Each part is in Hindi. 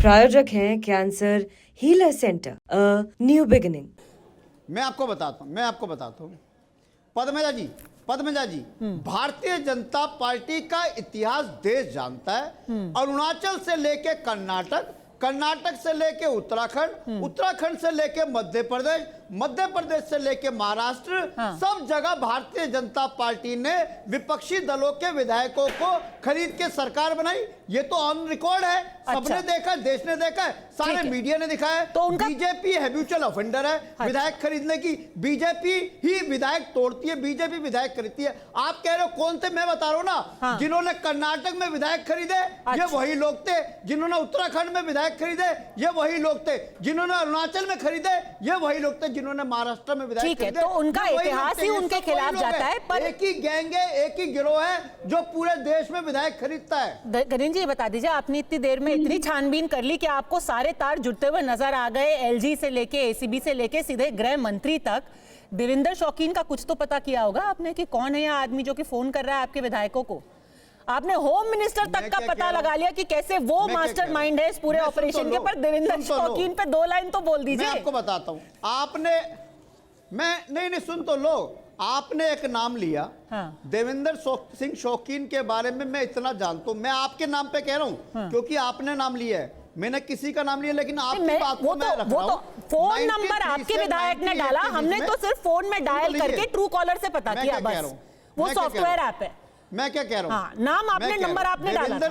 प्रायोजक हैं cancer healer centre, a new beginning. मैं आपको बताता हूँ पद्मजा जी, भारतीय जनता पार्टी का इतिहास देश जानता है। अरुणाचल से लेके कर्नाटक से लेके उत्तराखंड से लेके मध्य प्रदेश से लेके महाराष्ट्र, सब जगह भारतीय जनता पार्टी ने विपक्षी दलों के विधायकों को खरीद के सरकार बनाई। ये तो ऑन रिकॉर्ड है, सबने देखा, देश ने देखा है, सारे मीडिया ने दिखाया है। तो बीजेपी हैबिचुअल ऑफेंडर है विधायक खरीदने की। बीजेपी ही विधायक तोड़ती है, बीजेपी विधायक खरीदती है। आप कह रहे हो कौन थे? मैं बता रहा हूं ना, जिन्होंने कर्नाटक में विधायक खरीदे ये वही लोग थे, जिन्होंने उत्तराखंड में विधायक खरीदे ये वही लोग थे, जिन्होंने अरुणाचल में खरीदे ये वही लोग थे, जिन्होंने महाराष्ट्र में विधायक खरीदे। तो उनका इतिहास ही उनके खिलाफ जाता है। पर एक ही गैंग है, एक ही गिरोह है जो पूरे देश में विधायक खरीदता है। गरीन जी, बता दीजिए, आपने इतनी देर में इतनी छानबीन कर ली कि आपको सारे तार जुड़ते हुए नजर आ गए, एलजी से लेके एसीबी से लेके सीधे गृह मंत्री तक। देवेंद्र शौकीन का कुछ तो पता किया होगा आपने कि कौन है यह आदमी जो कि फोन कर रहा है आपके विधायकों को। आपने होम मिनिस्टर तक का पता लगा लिया कि कैसे वो मास्टरमाइंड है इस पूरे ऑपरेशन के। पर देवेंद्र शौकीन पे 2 लाइन तो बोल दीजिए। मैं आपको बताता हूं, आपने नहीं सुन तो लो। आपने एक नाम लिया, देवेंद्र सिंह शौकीन के बारे में मैं इतना जानता हूं। मैं आपके नाम पे कह रहा हूं क्योंकि आपने नाम लिया है, मैंने किसी का नाम लिया, लेकिन आपकी बात को मैं रख रहा हूं। फोन नंबर आपके विधायक ने डाला, हमने तो सिर्फ फोन में डायल करके ट्रू कॉलर से पता किया, बस वो सॉफ्टवेयर ऐप है। मैं क्या कह रहा हूं, नाम आपने, नंबर आपने डाला था।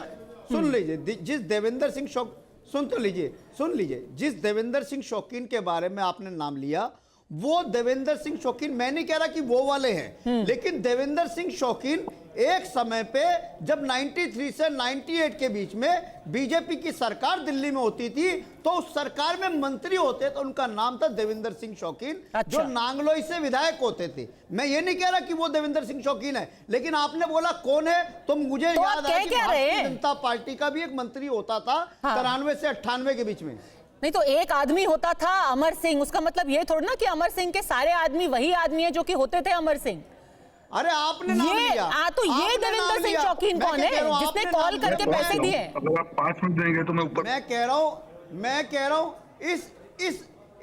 सुन लीजिए, जिस देवेंद्र सिंह सुन लीजिए, जिस देवेंद्र सिंह शौकीन के बारे में आपने नाम लिया वो देवेंद्र सिंह शौकीन, मैं नहीं कह रहा कि वो वाले हैं, लेकिन देवेंद्र सिंह शौकीन एक समय पे जब 93 से 98 के बीच में बीजेपी की सरकार दिल्ली में होती थी तो उस सरकार में मंत्री होते तो उनका नाम था देवेंद्र सिंह शौकीन। जो नांगलोई से विधायक होते थे। मैं ये नहीं कह रहा कि वो देवेंद्र सिंह शौकीन है, लेकिन आपने बोला कौन है तो मुझे याद आया कि भारतीय जनता पार्टी का भी एक मंत्री होता था 93 से 98 के बीच में। नहीं तो एक आदमी होता था अमर सिंह, उसका मतलब ये थोड़ा ना कि अमर सिंह के सारे आदमी वही आदमी है जो कि होते थे अमर सिंह। अरे आपने नाम लिया। तो ये देवेंद्र सिंह शौकीन कौन है जिसने कॉल करके पैसे दिए? अगर आप 5 मिनट देंगे तो मैं ऊपर। मैं कह रहा हूं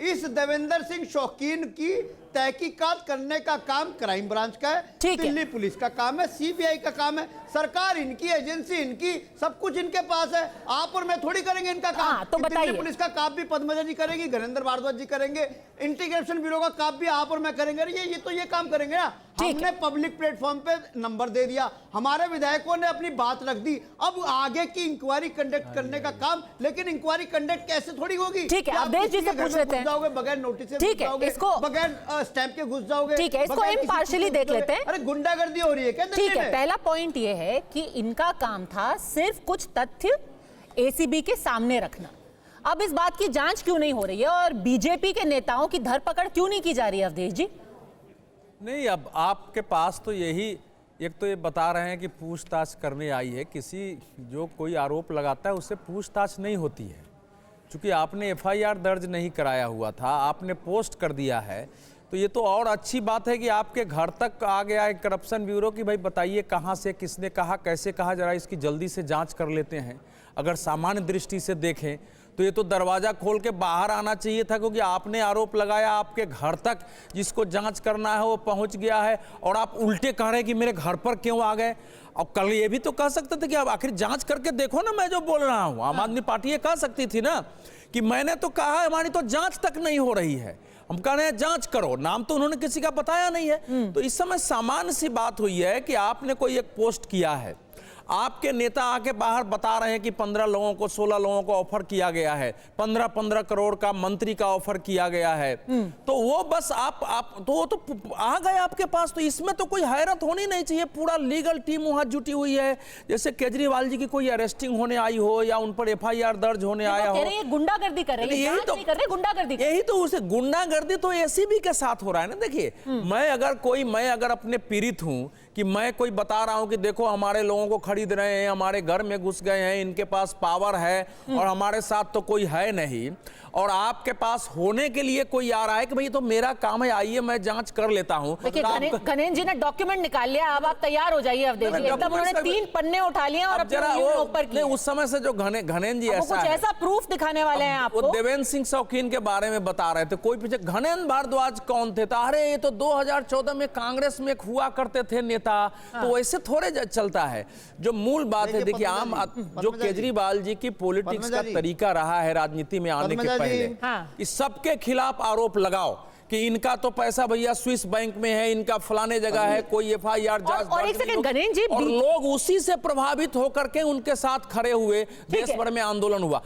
इस देवेंद्र सिंह शौकीन की तहकीकात करने का काम क्राइम ब्रांच का है, दिल्ली पुलिस का काम है, सीबीआई का काम है, सरकार इनकी, एजेंसी इनकी, सब कुछ इनके पास है। आप और मैं थोड़ी करेंगे इनका काम। तो दिल्ली पुलिस का काम भी पद्मजा जी करेगी, घरेंद्र भारद्वाज जी करेंगे, इंटीग्रेशन ब्यूरो का काम भी आप और मैं करेंगे। ये काम करेंगे ना। हमने पब्लिक प्लेटफॉर्म पे नंबर दे दिया, हमारे विधायकों ने अपनी बात रख दी, अब आगे की इंक्वायरी कंडक्ट करने का काम। लेकिन इंक्वायरी कंडक्ट कैसे थोड़ी होगी? ठीक है, आप जी से पूछ लेते हैं, बगैर नोटिस से ठीक है, इसको बगैर स्टैंप के घुस जाओगे। ठीक है, इसको इम्पार्शियली देख लेते हैं। अरे गुंडागर्दी हो रही है क्या? ठीक है, पहला पॉइंट ये है कि इनका काम था सिर्फ कुछ तथ्य एसीबी के सामने रखना। अब इस बात की जांच क्यों नहीं हो रही है और बीजेपी के नेताओं की धरपकड़ क्यों नहीं की जा रही है अवधेश जी? नहीं, अब आपके पास तो यही, एक तो ये बता रहे हैं कि पूछताछ करने आई है, किसी जो कोई आरोप लगाता है उससे पूछताछ नहीं होती है। चूंकि आपने एफआईआर दर्ज नहीं कराया हुआ था, आपने पोस्ट कर दिया है, तो ये तो और अच्छी बात है कि आपके घर तक आ गया है करप्शन ब्यूरो कि भाई बताइए कहाँ से, किसने कहा, कैसे कहा, जरा इसकी जल्दी से जांच कर लेते हैं। अगर सामान्य दृष्टि से देखें तो ये तो दरवाज़ा खोल के बाहर आना चाहिए था, क्योंकि आपने आरोप लगाया, आपके घर तक जिसको जांच करना है वो पहुंच गया है और आप उल्टे कह रहे हैं कि मेरे घर पर क्यों आ गए। और कल ये भी तो कह सकते थे कि आप आखिर जांच करके देखो ना मैं जो बोल रहा हूँ। आम आदमी पार्टी ये कह सकती थी ना कि मैंने तो कहा हमारी तो जांच तक नहीं हो रही है, हम कह रहे हैं जांच करो। नाम तो उन्होंने किसी का बताया नहीं है। तो इस समय सामान्य सी बात हुई है कि आपने कोई एक पोस्ट किया है, आपके नेता आके बाहर बता रहे हैं कि 15 लोगों को, 16 लोगों को ऑफर किया गया है, 15-15 करोड़ का मंत्री का ऑफर किया गया है, तो वो बस आप तो वो तो आ गए आपके पास। तो इसमें तो कोई हैरत होनी नहीं चाहिए। पूरा लीगल टीम वहां जुटी हुई है, जैसे केजरीवाल जी की कोई अरेस्टिंग होने आई हो या उन पर एफआईआर दर्ज होने आया हो। गुंडागर्दी कर रहे हैं, यही तो उसे गुंडागर्दी तो एसीबी के साथ हो रहा है ना। देखिए, मैं अगर अपने पीड़ित हूं कि मैं कोई बता रहा हूं कि देखो हमारे लोगों को खरीद रहे हैं, हमारे घर में घुस गए हैं, इनके पास पावर है और हमारे साथ तो कोई है नहीं, और आपके पास होने के लिए कोई आ रहा है कि भाई तो मेरा काम है, आइए मैं जांच कर लेता हूं। देखिए तो गणेश जी ने डॉक्यूमेंट निकाल लिया, अब आप तैयार हो जाइए अवधेश जी। एकदम उन्होंने 3 पन्ने उठा लिए और अपने ऊपर किए। उस समय से जो घनेन जी ऐसा कुछ है, ऐसा प्रूफ दिखाने वाले हैं आपको। वो देवेंद्र सिंह शौकीन के बारे में बता रहे थे, कोई पीछे घनेन भारद्वाज कौन थे? अरे ये तो 2014 में कांग्रेस में एक हुआ करते थे नेता। तो वैसे थोड़े चलता है। जो मूल बात है, देखिए आम जो केजरीवाल जी की पॉलिटिक्स का तरीका रहा है राजनीति में आने के पहले, कि सबके खिलाफ आरोप लगाओ कि इनका तो पैसा भैया स्विस बैंक में है, इनका फलाने जगह है, कोई एफआईआर जांच। और एक सेकंड गणेश जी, और लोग उसी से प्रभावित होकर के उनके साथ खड़े हुए, देश भर में आंदोलन हुआ।